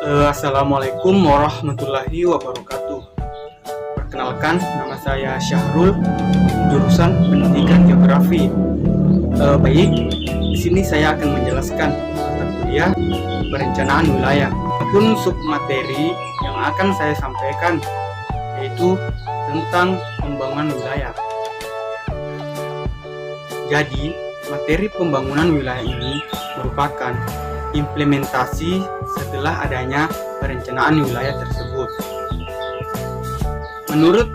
Assalamualaikum warahmatullahi wabarakatuh. Perkenalkan, nama saya Syahrul, jurusan Pendidikan Geografi. Baik, di sini saya akan menjelaskan mata kuliah perencanaan wilayah. Pun submateri yang akan saya sampaikan yaitu tentang pembangunan wilayah. Jadi, materi pembangunan wilayah ini merupakan implementasi setelah adanya perencanaan wilayah tersebut. Menurut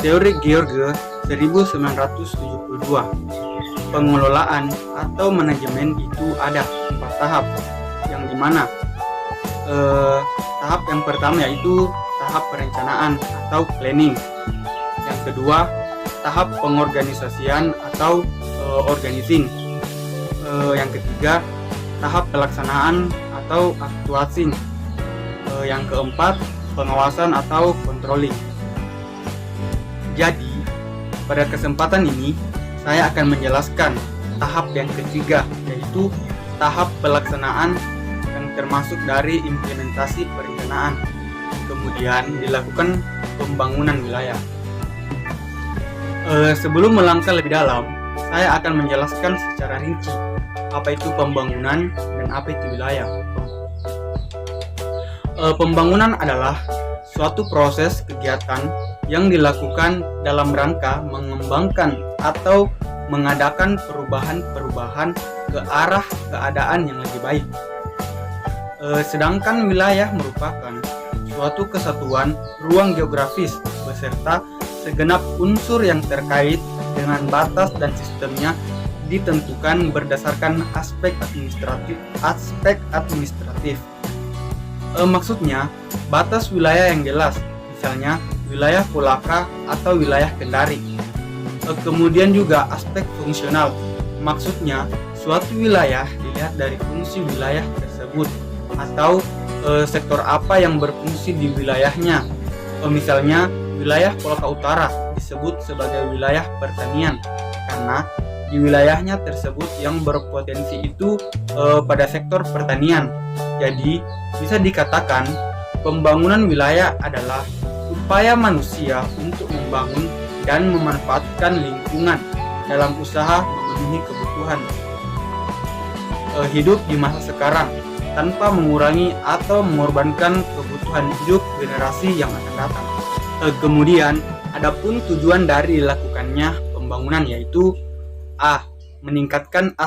teori George 1972, pengelolaan atau manajemen itu ada 4 tahap, yang dimana tahap yang pertama yaitu tahap perencanaan atau planning, yang kedua tahap pengorganisasian atau organizing, yang ketiga tahap pelaksanaan atau actuating, yang keempat pengawasan atau controlling. Jadi pada kesempatan ini saya akan menjelaskan tahap yang ketiga, yaitu tahap pelaksanaan yang termasuk dari implementasi perencanaan, kemudian dilakukan pembangunan wilayah. Sebelum melangkah lebih dalam, saya akan menjelaskan secara rinci apa itu pembangunan dan apa itu wilayah. Pembangunan adalah suatu proses kegiatan yang dilakukan dalam rangka mengembangkan atau mengadakan perubahan-perubahan ke arah keadaan yang lebih baik. Sedangkan wilayah merupakan suatu kesatuan ruang geografis beserta segenap unsur yang terkait dengan batas dan sistemnya ditentukan berdasarkan aspek administratif. Maksudnya batas wilayah yang jelas, misalnya wilayah Polaka atau wilayah Kendari. Kemudian juga aspek fungsional, maksudnya suatu wilayah dilihat dari fungsi wilayah tersebut atau sektor apa yang berfungsi di wilayahnya. Misalnya wilayah Polaka Utara disebut sebagai wilayah pertanian karena di wilayahnya tersebut yang berpotensi itu pada sektor pertanian. Jadi bisa dikatakan pembangunan wilayah adalah upaya manusia untuk membangun dan memanfaatkan lingkungan dalam usaha memenuhi kebutuhan hidup di masa sekarang tanpa mengurangi atau mengorbankan kebutuhan hidup generasi yang akan datang. Kemudian adapun tujuan dari dilakukannya pembangunan yaitu A. Meningkatkan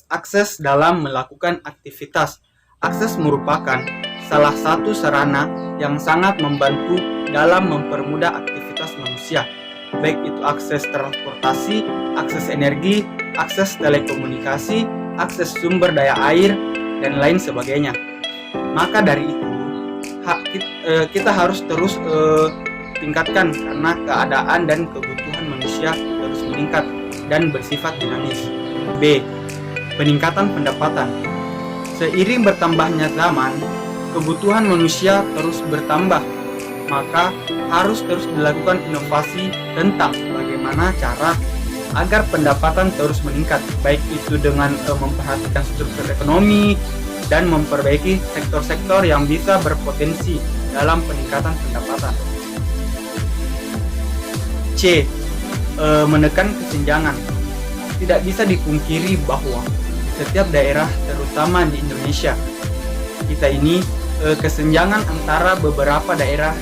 akses dalam melakukan aktivitas. Akses merupakan salah satu sarana yang sangat membantu dalam mempermudah aktivitas manusia, baik itu akses transportasi, akses energi, akses telekomunikasi, akses sumber daya air, dan lain sebagainya. Maka dari itu, kita harus terus tingkatkan karena keadaan dan kebutuhan manusia terus meningkat dan bersifat dinamis. B. Peningkatan pendapatan. Seiring bertambahnya zaman, kebutuhan manusia terus bertambah, maka harus terus dilakukan inovasi tentang bagaimana cara agar pendapatan terus meningkat, baik itu dengan memperhatikan struktur ekonomi dan memperbaiki sektor-sektor yang bisa berpotensi dalam peningkatan pendapatan. C. Menekan kesenjangan. Tidak bisa dipungkiri bahwa setiap daerah, terutama di Indonesia kita ini, kesenjangan antara beberapa daerah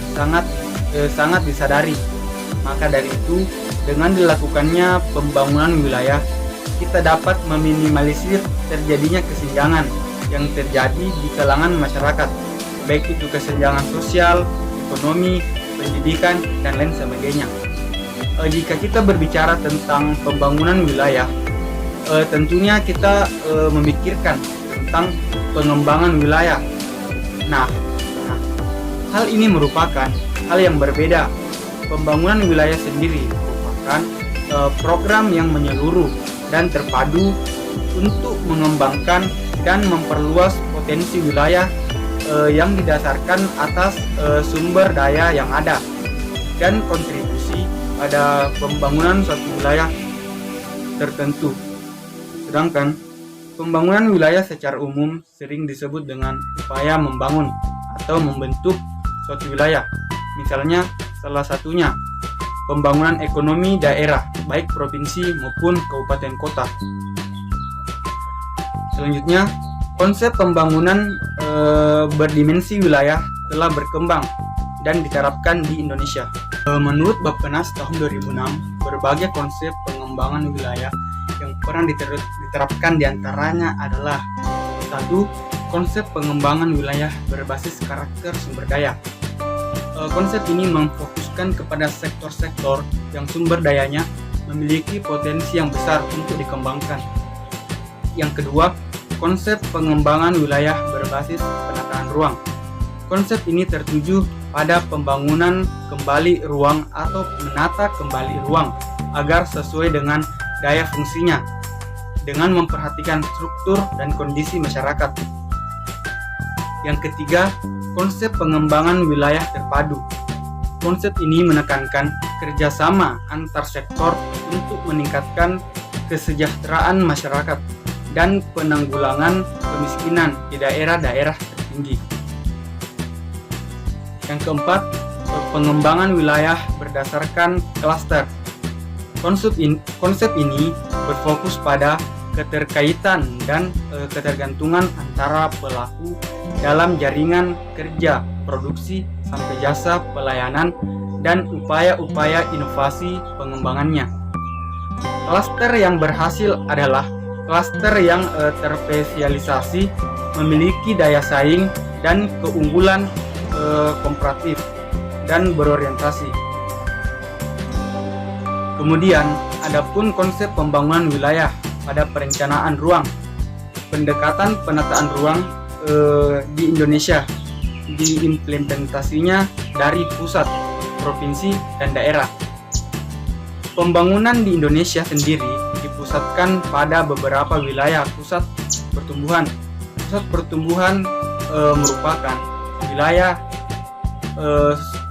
sangat disadari. Maka dari itu, dengan dilakukannya pembangunan wilayah, kita dapat meminimalisir terjadinya kesenjangan yang terjadi di kalangan masyarakat, baik itu kesenjangan sosial, ekonomi, pendidikan, dan lain sebagainya. Jika kita berbicara tentang pembangunan wilayah, tentunya kita memikirkan tentang pengembangan wilayah. Nah, hal ini merupakan hal yang berbeda. Pembangunan wilayah sendiri merupakan program yang menyeluruh dan terpadu untuk mengembangkan dan memperluas potensi wilayah yang didasarkan atas sumber daya yang ada dan kontribusi pada pembangunan suatu wilayah tertentu. Sedangkan pembangunan wilayah secara umum sering disebut dengan upaya membangun atau membentuk suatu wilayah. Misalnya salah satunya pembangunan ekonomi daerah, baik provinsi maupun kabupaten kota. Selanjutnya, konsep pembangunan berdimensi wilayah telah berkembang dan diterapkan di Indonesia. Menurut Bappenas tahun 2006, berbagai konsep pengembangan wilayah yang pernah diterapkan diantaranya adalah: 1. Konsep pengembangan wilayah berbasis karakter sumber daya. Konsep ini memfokuskan kepada sektor-sektor yang sumber dayanya memiliki potensi yang besar untuk dikembangkan. Yang kedua, konsep pengembangan wilayah berbasis penataan ruang. Konsep ini tertuju pada pembangunan kembali ruang atau menata kembali ruang agar sesuai dengan daya fungsinya dengan memperhatikan struktur dan kondisi masyarakat. Yang ketiga, konsep pengembangan wilayah terpadu. Konsep ini menekankan kerjasama antar sektor untuk meningkatkan kesejahteraan masyarakat dan penanggulangan kemiskinan di daerah-daerah tertinggi. Yang keempat, pengembangan wilayah berdasarkan klaster. Konsep ini berfokus pada keterkaitan dan ketergantungan antara pelaku dalam jaringan kerja, produksi, sampai jasa, pelayanan, dan upaya-upaya inovasi pengembangannya. Klaster yang berhasil adalah klaster yang terspesialisasi, memiliki daya saing dan keunggulan komparatif, dan berorientasi. Kemudian, adapun konsep pembangunan wilayah pada perencanaan ruang. Pendekatan penataan ruang di Indonesia diimplementasinya dari pusat, provinsi, dan daerah. Pembangunan di Indonesia sendiri dipusatkan pada beberapa wilayah pusat pertumbuhan. Pusat pertumbuhan merupakan wilayah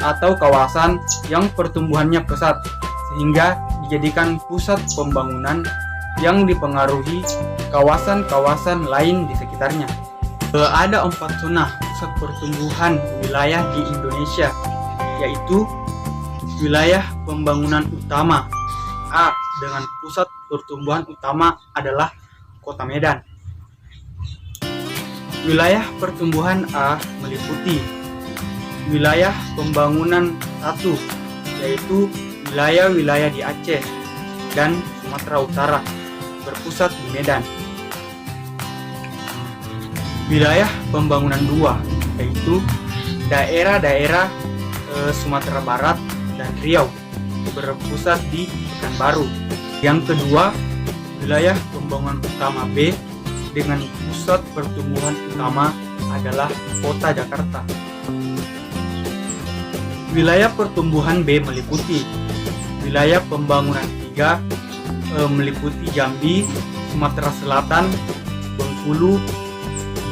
atau kawasan yang pertumbuhannya pesat, sehingga dijadikan pusat pembangunan yang dipengaruhi kawasan-kawasan lain di sekitarnya. Ada 4 zona pusat pertumbuhan wilayah di Indonesia, yaitu wilayah pembangunan utama A dengan pusat pertumbuhan utama adalah Kota Medan. Wilayah pertumbuhan A meliputi wilayah pembangunan 1, yaitu wilayah-wilayah di Aceh dan Sumatera Utara, berpusat di Medan. Wilayah pembangunan 2, yaitu daerah-daerah Sumatera Barat dan Riau, berpusat di Pekanbaru. Yang kedua, wilayah pembangunan utama B dengan pusat pertumbuhan utama adalah Kota Jakarta. Wilayah pertumbuhan B meliputi wilayah pembangunan 3, meliputi Jambi, Sumatera Selatan, Bengkulu,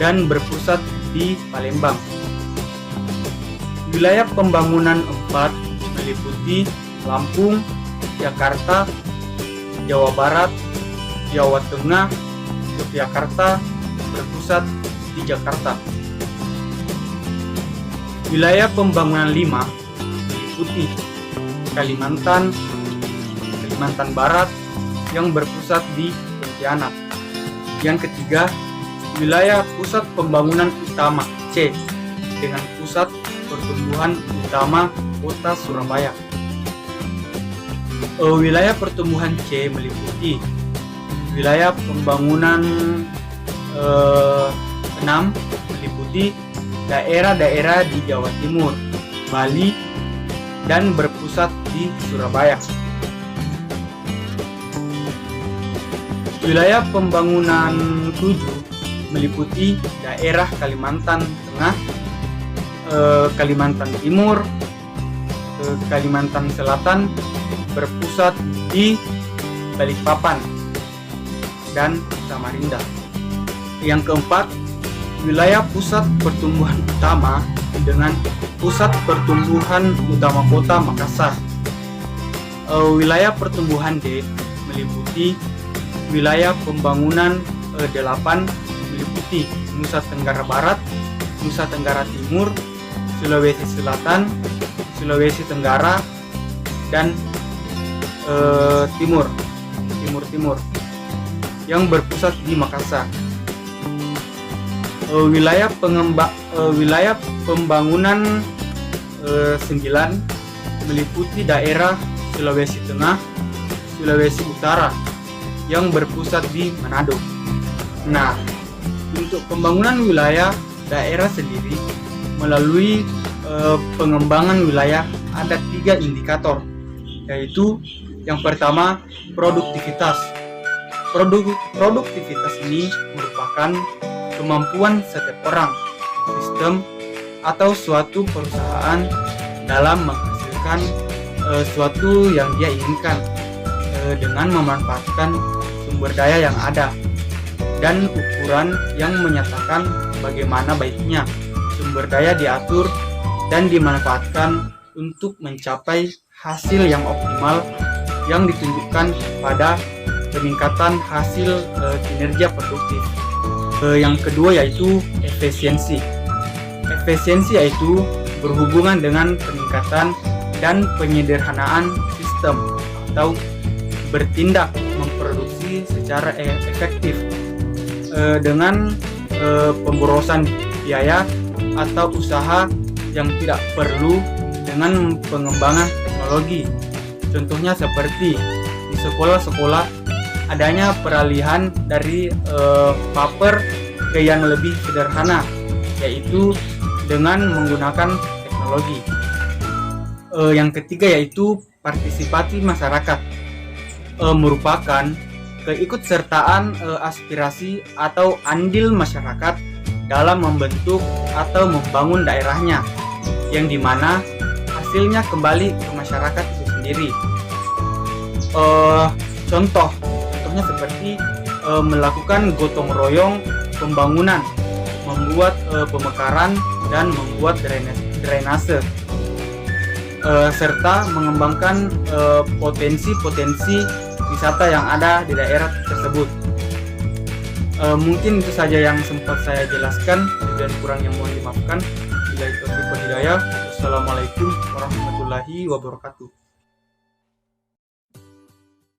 dan berpusat di Palembang. Wilayah pembangunan 4 meliputi Lampung, Jakarta, Jawa Barat, Jawa Tengah, Yogyakarta, berpusat di Jakarta. Wilayah pembangunan 5 meliputi Kalimantan Barat yang berpusat di Pontianak. Yang ketiga, wilayah pusat pembangunan utama C dengan pusat pertumbuhan utama Kota Surabaya. Wilayah pertumbuhan C meliputi wilayah pembangunan 6 meliputi daerah-daerah di Jawa Timur, Bali, dan berpusat di Surabaya. Wilayah pembangunan 7 meliputi daerah Kalimantan Tengah, Kalimantan Timur, Kalimantan Selatan, berpusat di Balikpapan dan Samarinda. Yang keempat, wilayah pusat pertumbuhan utama dengan pusat pertumbuhan utama Kota Makassar. Wilayah pertumbuhan D meliputi wilayah pembangunan 8 meliputi Nusa Tenggara Barat, Nusa Tenggara Timur, Sulawesi Selatan, Sulawesi Tenggara, dan Timur yang berpusat di Makassar. Wilayah pembangunan 9 meliputi daerah Sulawesi Tengah, Sulawesi Utara yang berpusat di Manado. Nah, untuk pembangunan wilayah daerah sendiri melalui pengembangan wilayah ada 3 indikator, yaitu yang pertama produktivitas. Produktivitas ini merupakan kemampuan setiap orang, sistem, atau suatu perusahaan dalam menghasilkan suatu yang dia inginkan dengan memanfaatkan sumber daya yang ada, dan ukuran yang menyatakan bagaimana baiknya sumber daya diatur dan dimanfaatkan untuk mencapai hasil yang optimal yang ditunjukkan pada peningkatan hasil kinerja produktif. Yang kedua yaitu efisiensi. Efisiensi yaitu berhubungan dengan peningkatan dan penyederhanaan sistem atau bertindak memproduksi secara efektif dengan pemborosan biaya atau usaha yang tidak perlu dengan pengembangan teknologi. Contohnya seperti di sekolah-sekolah adanya peralihan dari paper ke yang lebih sederhana, yaitu dengan menggunakan teknologi. Yang ketiga yaitu partisipasi masyarakat, merupakan keikutsertaan aspirasi atau andil masyarakat dalam membentuk atau membangun daerahnya, yang dimana hasilnya kembali ke masyarakat itu sendiri. Contohnya seperti melakukan gotong royong pembangunan, membuat pemekaran dan membuat drainase, serta mengembangkan potensi-potensi wisata yang ada di daerah tersebut. Mungkin itu saja yang sempat saya jelaskan, dan kurang yang mohon dimaafkan. Bila itu hidayah. Wassalamualaikum warahmatullahi wabarakatuh.